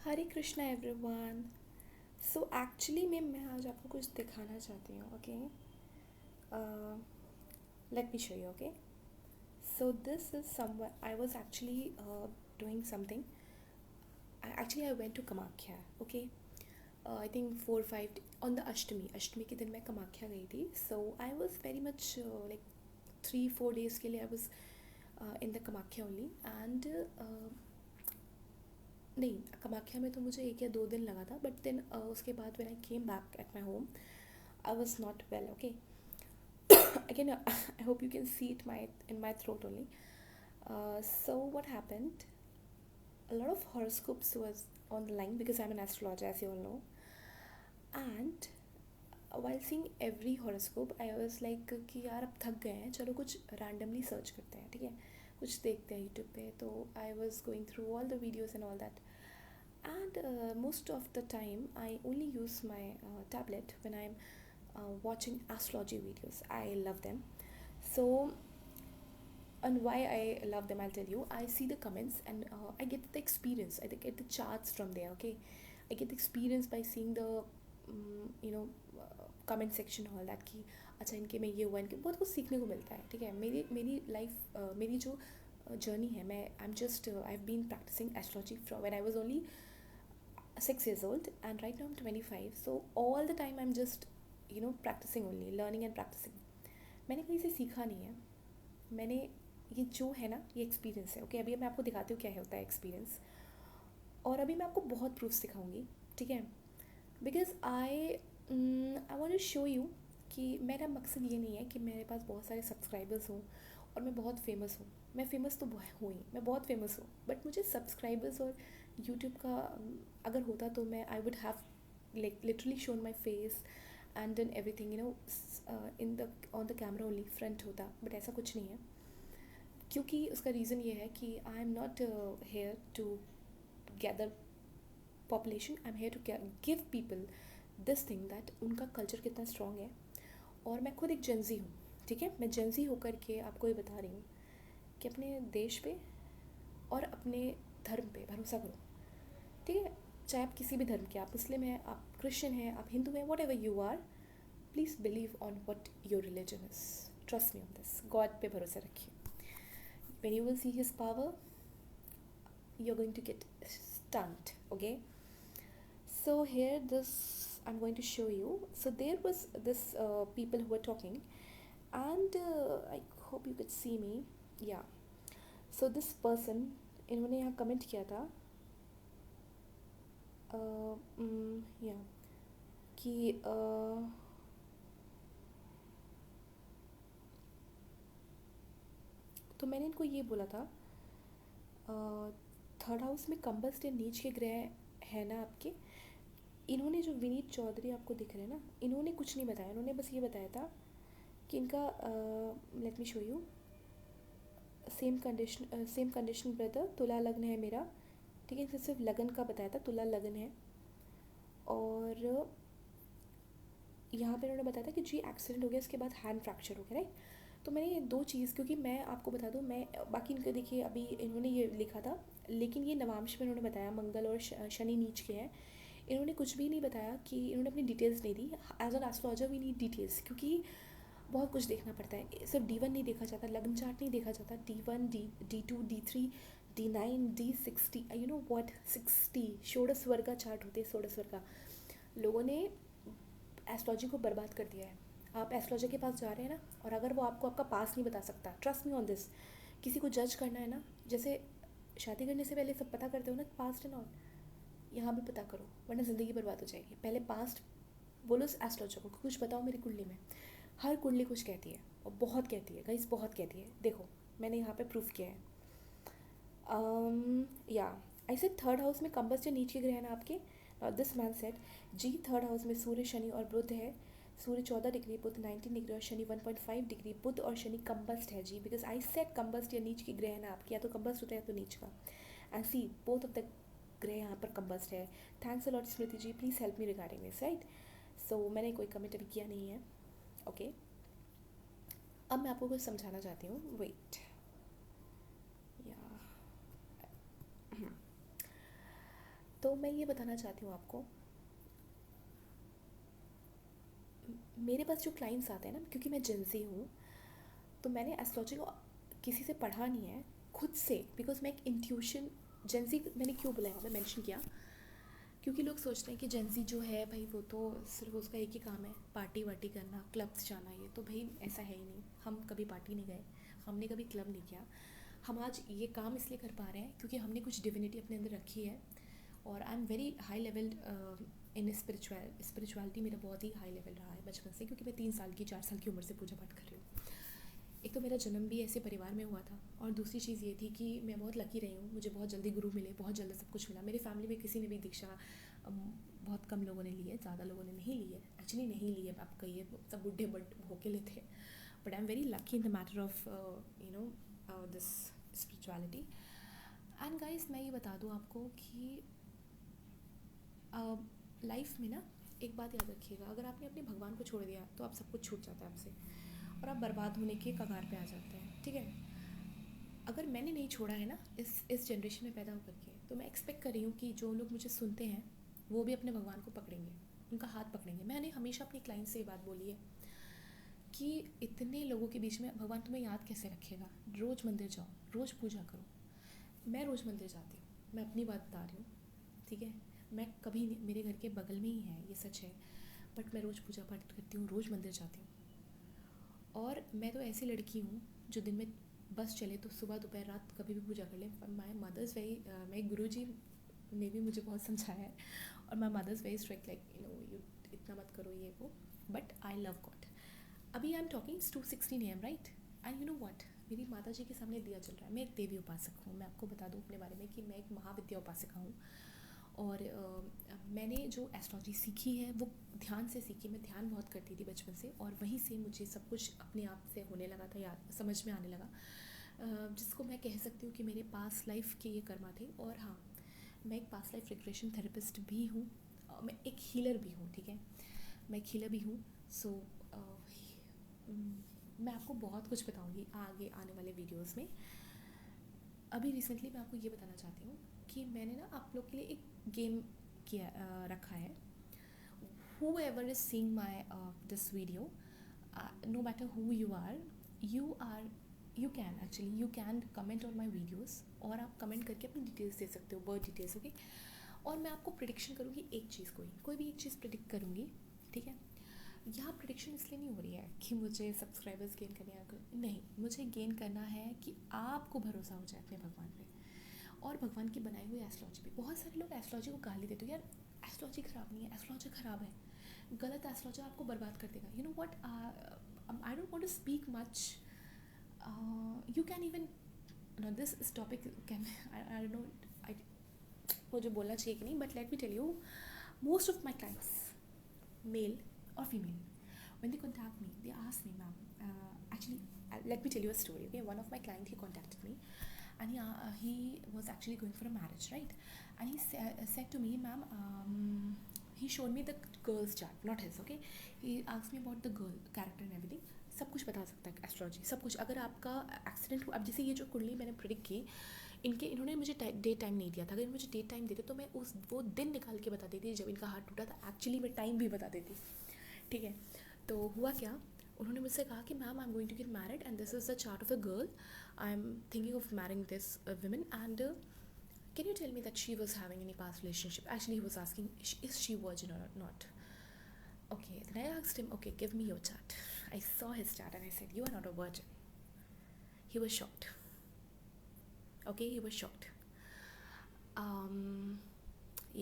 हरे Krishna everyone. So actually मैं आज आपको कुछ दिखाना चाहती हूँ। Okay, let me show you. Okay, so this is someone I was actually doing something. I went to Kamakhya. Okay, I think 4 5 on the अष्टमी के दिन मैं कमाख्या गई थी. So I was very much like 3 4 days के लिए I was in the Kamakhya only. And नहीं, कमाख्या में तो मुझे 1 या 2 दिन लगा था. बट देन उसके बाद when I came back at my home I was not well. Okay, again I hope you can see it in my throat only. So what happened, a lot of horoscopes was on the line because I'm an astrologer, as you all know. And while seeing every horoscope I was like कि यार अब थक गए हैं, चलो कुछ randomly search करते हैं. ठीक है, कुछ देखते हैं यूट्यूब पे. तो I was going through all the videos and all that. And most of the time I only use my tablet when I'm watching astrology videos. I love them. So, and why I love them, I'll tell you. I see the comments and I get the experience. I get the charts from there. Okay, I get the experience by seeing the you know comment section all that कि अच्छा इनके में ये हुआ, इनके बहुत कुछ सीखने को मिलता है. ठीक है, मेरी लाइफ मेरी जो जर्नी है, मैं I am just I have been practising astrology from when I was only 6 years old, and right now I'm 25. So all the time I'm just practicing only, learning and practicing. मैंने कहीं से सीखा नहीं है. मैंने ये जो है ना, ये एक्सपीरियंस है. ओके, अभी मैं आपको दिखाती हूँ क्या होता है एक्सपीरियंस. और अभी मैं आपको बहुत प्रूफ दिखाऊंगी. ठीक है, because I want to show you कि मेरा मकसद ये नहीं है कि मेरे पास बहुत सारे सब्सक्राइबर्स हों और मैं बहुत फेमस हूँ. मैं फेमस तो हूँ ही, मैं बहुत फेमस हूँ. बट मुझे सब्सक्राइबर्स और यूट्यूब का अगर होता तो मैं I would have like literally shown my face and done everything in the on the camera only, front होता. बट ऐसा कुछ नहीं है, क्योंकि उसका रीज़न ये है कि I am not here to gather population. I am here to give people this thing that उनका कल्चर कितना स्ट्रॉन्ग है. और मैं खुद एक जेंजी हूँ. ठीक है, मैं जेंजी होकर के आपको ये बता रही हूँ कि अपने देश पे और अपने धर्म पे भरोसा करो. ठीक है, चाहे आप किसी भी धर्म के, आप मुस्लिम हैं, आप क्रिश्चियन हैं, आप हिंदू हैं, whatever you are, please believe on what your religion is. Trust me on this. God पे भरोसा रखिए. When you will see his power you are going to get stunned. Okay, so here this I'm going to show you. So there was this people who were talking, and I hope you could see me. Yeah, so this person, इन्होंने यहाँ comment किया था या कि तो मैंने इनको ये बोला था, थर्ड हाउस में कंबस्ट या नीच के ग्रह है ना आपके. इन्होंने जो विनीत चौधरी आपको दिख रहे हैं ना, इन्होंने कुछ नहीं बताया. इन्होंने बस ये बताया था कि इनका let me show you, same condition brother, तुला लग्न है मेरा. ठीक है, सिर्फ लगन का बताया था, तुला लगन है. और यहाँ पे उन्होंने बताया था कि जी एक्सीडेंट हो गया, इसके बाद हैंड फ्रैक्चर हो गया. राइट, तो मैंने ये 2 चीज़, क्योंकि मैं आपको बता दूँ, मैं बाकी इनके देखिए अभी इन्होंने ये लिखा था, लेकिन ये नवांश में उन्होंने बताया मंगल और शनि नीच के हैं. इन्होंने कुछ भी नहीं बताया कि इन्होंने अपनी डिटेल्स नहीं दी. As an astrologer we need details, क्योंकि बहुत कुछ देखना पड़ता है. सिर्फ D1 नहीं देखा जाता, लग्न चार्ट नहीं देखा जाता. D1 D2 D3 D9 D60, you know what, 60 षोडश वर्ग का चार्ट होते हैं. षोडश वर्ग का लोगों ने एस्ट्रोलॉजी को बर्बाद कर दिया है. आप एस्ट्रोलॉजर के पास जा रहे हैं ना, और अगर वो आपको आपका पास नहीं बता सकता, ट्रस्ट मी ऑन दिस. किसी को जज करना है ना, जैसे शादी करने से पहले सब पता करते हो ना, पास्ट एंड ऑल, यहाँ भी पता करो, वरना ज़िंदगी बर्बाद हो जाएगी. पहले पास्ट बोलो एस्ट्रोलॉजर को, कुछ बताओ मेरी कुंडली में. हर कुंडली कुछ कहती है, और बहुत कहती है गाइस, बहुत कहती है. देखो मैंने यहाँ पे प्रूफ किया है. या आई सेड थर्ड हाउस में कंबस्ट या नीच के ग्रह हैं आपके. दिस मैन सेड जी थर्ड हाउस में सूर्य शनि और बुध है. सूर्य 14 डिग्री, बुध 19 डिग्री और शनि 1.5 डिग्री. बुध और शनि कंबस्ट है जी, बिकॉज आई सेड कंबस्ट या नीच के ग्रह है ना आपके, या तो कंबस्ट होता है या तो नीच का. And see both of the ग्रह यहाँ पर कंबस्ट है. Thanks a lot Smriti ji, please help me regarding this. Right, so मैंने कोई कमेंट अभी किया नहीं है. ओके, अब मैं आपको कुछ समझाना चाहती हूँ. वेट, या तो तो मैं ये बताना चाहती हूँ आपको, मेरे पास जो क्लाइंट्स आते हैं ना, क्योंकि मैं जेंजी हूँ, तो मैंने एस्ट्रोलॉजी को किसी से पढ़ा नहीं है, खुद से, बिकॉज मैं एक इंट्यूशन, जेंजी मैंने क्यों बोला यहाँ पे मेंशन किया, क्योंकि लोग सोचते हैं कि जेंजी जो है भाई वो तो सिर्फ उसका एक ही काम है पार्टी वार्टी करना, क्लब्स जाना, ये तो भाई ऐसा है ही नहीं। हम कभी पार्टी नहीं गए, हमने कभी क्लब नहीं किया। हम आज ये काम इसलिए कर पा रहे हैं क्योंकि हमने कुछ डिविनिटी अपने अंदर रखी है। और I am very high level in spirituality, मेरा बहुत ही हाई लेवल रहा है बचपन से, क्योंकि मैं 3 साल की 4 साल की उम्र से पूजा पाठ कर रही हूँ। एक तो मेरा जन्म भी ऐसे परिवार में हुआ था, और दूसरी चीज़ ये थी कि मैं बहुत लकी रही हूँ, मुझे बहुत जल्दी गुरु मिले, बहुत जल्दी सब कुछ मिला। मेरी फैमिली में किसी ने भी दीक्षा बहुत कम लोगों ने ली है, ज़्यादा लोगों ने नहीं ली है, एक्चुअली नहीं ली है, आप कहिए सब बुढ़े बट होके लेते हैं। But I am very lucky in the matter of this spirituality. And guys, मैं ये बता दूँ आपको कि लाइफ में ना एक बात याद रखिएगा, अगर आपने अपने भगवान को छोड़ दिया तो आप सब कुछ छूट जाता है आपसे, और आप बर्बाद होने के कगार पे आ जाते हैं, ठीक है। अगर मैंने नहीं छोड़ा है ना इस जनरेशन में पैदा होकर के, तो मैं एक्सपेक्ट कर रही हूँ कि जो लोग मुझे सुनते हैं वो भी अपने भगवान को पकड़ेंगे, उनका हाथ पकड़ेंगे। मैंने हमेशा अपने क्लाइंट से ये बात बोली है कि इतने लोगों के बीच में भगवान तुम्हें याद कैसे रखेगा। रोज़ मंदिर जाओ, रोज़ पूजा करो। मैं रोज़ मंदिर जाती हूँ, मैं अपनी बात बता रही हूँ, ठीक है। मैं कभी नहीं, मेरे घर के बगल में ही है, ये सच है, बट मैं रोज़ पूजा पाठ करती हूँ, रोज़ मंदिर जाती हूँ। और मैं तो ऐसी लड़की हूँ जो दिन में बस चले तो सुबह दोपहर रात कभी भी पूजा कर ले। माई मदर्स वेरी, मेरे गुरुजी ने भी मुझे बहुत समझाया है, और my mother's very strict, like you इतना मत करो ये वो, बट आई लव गॉड। अभी I am talking 2:16 AM, right. And you know what, मेरी माता जी के सामने दिया चल रहा है। मैं एक देवी उपासक हूँ, मैं आपको बता दूँ अपने बारे में कि मैं एक महाविद्या उपासिका हूँ। और मैंने जो एस्ट्रोलॉजी सीखी है वो ध्यान से सीखी। मैं ध्यान बहुत करती थी बचपन से, और वहीं से मुझे सब कुछ अपने आप से होने लगा था, याद समझ में आने लगा, जिसको मैं कह सकती हूँ कि मेरे पास्ट लाइफ के ये कर्मा थे। और हाँ, मैं एक पास्ट लाइफ रिग्रेशन थेरेपिस्ट भी हूँ, मैं एक हीलर भी हूँ, ठीक है, मैं एक हीलर भी हूँ। सो मैं आपको बहुत कुछ बताऊँगी आगे आने वाले वीडियोज़ में। अभी रिसेंटली मैं आपको ये बताना चाहती हूँ कि मैंने ना आप लोग के लिए एक गेम किया रखा है। whoever is seeing my this video, no matter who you are, you can actually comment on my videos, और आप कमेंट करके अपनी डिटेल्स दे सकते हो, बर्थ डिटेल्स, ओके। और मैं आपको प्रिडिक्शन करूँगी एक चीज़, कोई भी एक चीज़ प्रिडिक्ट करूँगी, ठीक है। यहाँ प्रिडिक्शन इसलिए नहीं हो रही है कि मुझे सब्सक्राइबर्स गेन करने हैं, नहीं, मुझे गेन करना है कि आपको भरोसा हो जाए अपने भगवान पे और भगवान की बनाई हुई एस्ट्रोलॉजी पे। बहुत सारे लोग एस्ट्रोलॉजी को गाली देते हो, यार एस्ट्रोलॉजी ख़राब नहीं है, एस्ट्रोलॉजी ख़राब है, गलत एस्ट्रोलॉजी आपको बर्बाद कर देगा। You know what, I don't want to speak much, you can even know this topic can, I don't know, I मुझे बोलना चाहिए कि नहीं, but let me tell you, most of my clients, male or female, when they contact me, they ask me, ma'am, actually, let me tell you a story, okay. One of my client, he contacted me, and he was actually going for a marriage, right. And he said to me, ma'am, he showed me the girl's chart, not his, okay. He asked me about the girl character and everything. सब कुछ बता सकता है astrology, सब कुछ। अगर आपका accident, अब जैसे ये जो कुंडली मैंने प्रेडिक्ट की, इन्होंने मुझे डेट टाइम नहीं दिया था। अगर मुझे डेट टाइम देते तो मैं वो दिन निकाल के बता देती जब इनका हार्ट टूटा था, एक्चुअली मैं टाइम भी बता देती, ठीक है। तो हुआ क्या, उन्होंने मुझसे कहा कि ma'am, I am going to get married and this is the chart of a girl, I am thinking of marrying this women, and can you tell me that she was having any past relationship. Actually he was asking is she virgin or not, okay. Then I asked him, okay, give me your chart. I saw his chart and I said, you are not a virgin. He was shocked, okay, he was shocked.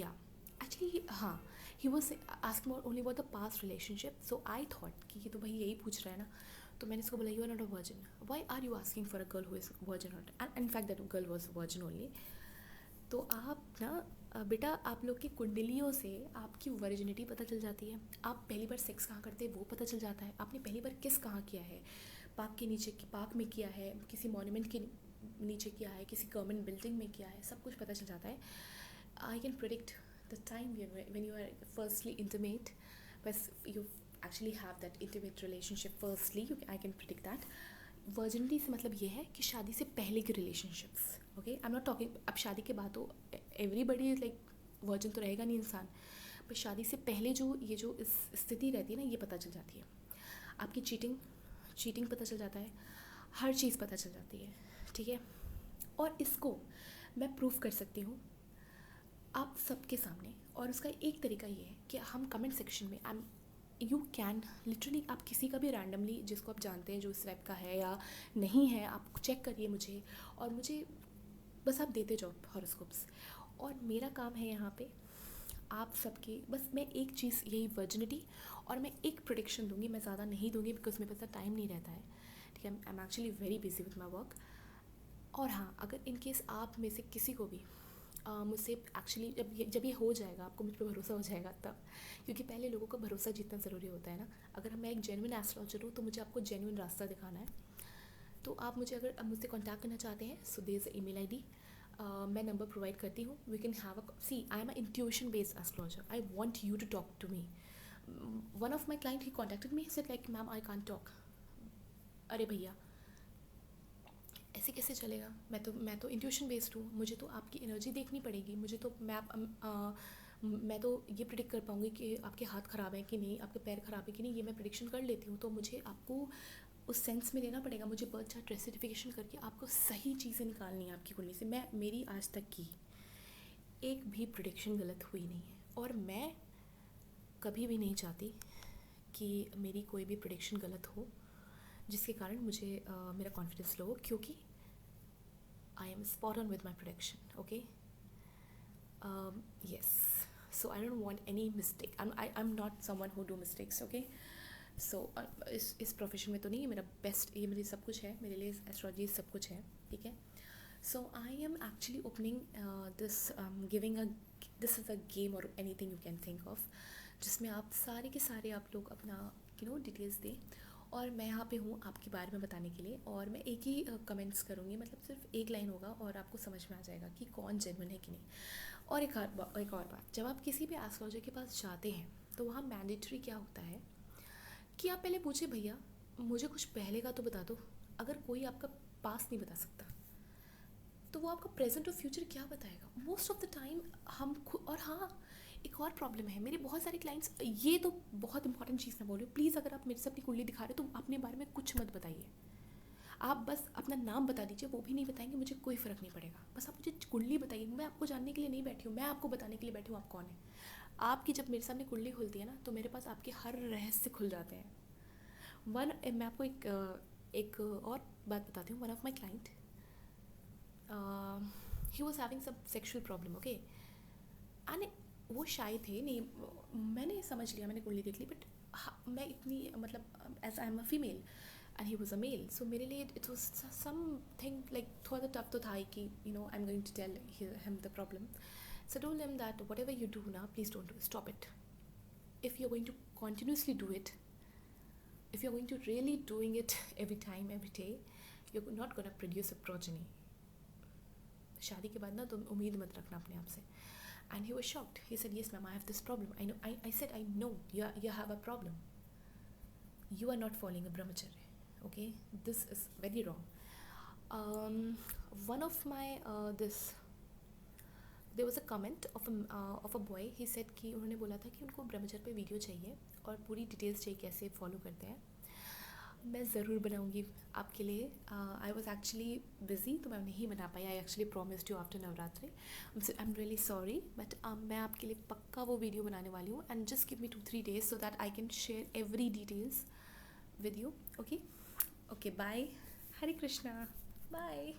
Yeah, actually, हाँ, he was asking only about the past relationship. So I thought कि ये तो भाई यही पूछ रहा है ना, तो मैंने इसको बोला, you are not a virgin. Why are you asking for a girl who is virgin or not? And in fact that girl was virgin only. तो आप ना बेटा, आप लोग की कुंडलियों से आपकी वर्जिनिटी पता चल जाती है। आप पहली बार सेक्स कहाँ करते हैं वो पता चल जाता है, आपने पहली बार किस कहाँ किया है, पार्क के नीचे, पार्क में किया है, किसी मॉन्यूमेंट के नीचे किया है, किसी गवर्नमेंट बिल्डिंग में किया है, सब कुछ पता चल जाता है। I can predict the time when you are firstly intimate, but you actually have that intimate relationship firstly, I can predict that. Virginity से मतलब ये है कि शादी से पहले की relationships, okay. I am not talking, अब शादी के बाद तो एवरीबडी इज़ लाइक वर्जिन तो रहेगा नहीं इंसान, पर शादी से पहले जो ये जो इस स्थिति रहती है ना, ये पता चल जाती है। आपकी चीटिंग पता चल जाता है, हर चीज़ पता चल जाती है, ठीक है। और इसको मैं प्रूफ कर सकती हूँ आप सबके सामने, और उसका एक तरीका ये है कि हम कमेंट सेक्शन में यू कैन लिटरली, आप किसी का भी रैंडमली जिसको आप जानते हैं जो इस वेब का है या नहीं है, आप चेक करिए मुझे, और मुझे बस आप देते जाओ हॉरोस्कोप्स। और मेरा काम है यहाँ पे आप सबके, बस मैं एक चीज़ यही वर्जिनिटी, और मैं एक प्रोडिक्शन दूंगी, मैं ज़्यादा नहीं दूंगी बिकॉज मेरे पास टाइम नहीं रहता है, ठीक है। आई am actually very busy with my work. और हाँ, अगर इन केस आप में से किसी को भी मुझसे एक्चुअली जब ये हो जाएगा, आपको मुझ पर भरोसा हो जाएगा तब, क्योंकि पहले लोगों का भरोसा जीतना ज़रूरी होता है ना। अगर मैं एक जेन्युइन एस्ट्रोलॉजर हूँ तो मुझे आपको जेन्युइन रास्ता दिखाना है। तो आप मुझे अगर मुझसे कॉन्टैक्ट करना चाहते हैं, so there is email ID, मैं नंबर प्रोवाइड करती हूँ। We can have see I am a intuition based astrologer, I want you to talk to me. One of my client he contacted me, said like ma'am I can't talk. अरे भैया ऐसे कैसे चलेगा, मैं तो intuition based हूँ, मुझे तो आपकी एनर्जी देखनी पड़ेगी, मुझे तो मैं तो ये प्रिडिक्ट कर पाऊँगी कि आपके हाथ ख़राब हैं कि नहीं, आपके पैर ख़राब है कि नहीं, ये मैं प्रिडिक्शन कर लेती हूँ। तो मुझे आपको उस सेंस में लेना पड़ेगा, मुझे बर्थ चार्ट रेसिडिफिकेशन करके आपको सही चीज़ें निकालनी है आपकी कुंडली से। मेरी आज तक की एक भी प्रिडिक्शन गलत हुई नहीं है, और मैं कभी भी नहीं चाहती कि मेरी कोई भी प्रिडिक्शन गलत हो जिसके कारण मुझे मेरा कॉन्फिडेंस लो हो, क्योंकि I am spot on with my prediction, okay? Yes. So I don't want any mistake. I'm not someone who do mistakes, okay? So इस प्रोफेशन में तो नहीं, ये मेरा बेस्ट, ये मेरी सब कुछ है, मेरे लिए एस्ट्रोलॉजी सब कुछ है, ठीक है। So I am actually opening this giving this is a game or anything you can think of, जिसमें आप सारे के सारे आप लोग अपना डिटेल्स दें, और मैं यहाँ पे हूँ आपके बारे में बताने के लिए। और मैं एक ही कमेंट्स करूँगी, मतलब सिर्फ एक लाइन होगा और आपको समझ में आ जाएगा कि कौन जेन्युइन है कि नहीं। और एक और बात, जब आप किसी भी एस्ट्रोलॉजर के पास जाते हैं तो वहाँ मैंडेटरी क्या होता है कि आप पहले पूछे, भैया मुझे कुछ पहले का तो बता दो। अगर कोई आपका पास नहीं बता सकता तो वो आपका प्रेजेंट और फ्यूचर क्या बताएगा मोस्ट ऑफ द टाइम हम खुद। और हाँ, एक और प्रॉब्लम है, मेरे बहुत सारे क्लाइंट्स, ये तो बहुत इंपॉर्टेंट चीज़ मैं बोल रही हूँ, प्लीज़ अगर आप मेरे से अपनी कुंडली दिखा रहे हो तो अपने बारे में कुछ मत बताइए, आप बस अपना नाम बता दीजिए, वो भी नहीं बताएंगे, मुझे कोई फ़र्क नहीं पड़ेगा, बस आप मुझे कुंडली बताइए। मैं आपको जानने के लिए नहीं बैठी हूँ, मैं आपको बताने के लिए बैठी हूँ आप कौन है। आपकी जब मेरे सामने कुंडली खुलती है ना, तो मेरे पास आपके हर रहस्य खुल जाते हैं। मैं आपको एक और बात बताती हूँ। One of my client, he was having some sexual problem, okay, and वो शाय थे, नहीं मैंने समझ लिया, मैंने कुंडली देख ली, बट मैं इतनी मतलब as I am a female and he was a mail, सो मेरे लिए इट वॉज समथिंग लाइक थोड़ा टफ तो था ही कि I am going to tell him the problem. So told him that what ever you do ना, please don't stop it. If you are going to continuously do it, if you're going to really doing it every time every day, you're not going to produce a progeny. शादी के बाद ना तुम उम्मीद मत रखना अपने आप से। And he was shocked. He said, yes ma'am, I have this problem. I know. I said, I know you have a problem. You are not following a brahmacharya, okay? This is very wrong. One of my there was a comment of a boy. He said कि उन्होंने बोला था कि उनको ब्रह्मचर्य पे video चाहिए और पूरी डिटेल्स चाहिए कैसे फॉलो करते हैं। मैं ज़रूर बनाऊंगी आपके लिए। आई वॉज एक्चुअली बिजी तो मैं नहीं बना पाई। I actually promised you after Navratri. I am really sorry, but मैं आपके लिए पक्का वो वीडियो बनाने वाली हूँ, and just give me 2-3 days so that I can share every details with you, okay. Okay, bye. Hare Krishna, bye.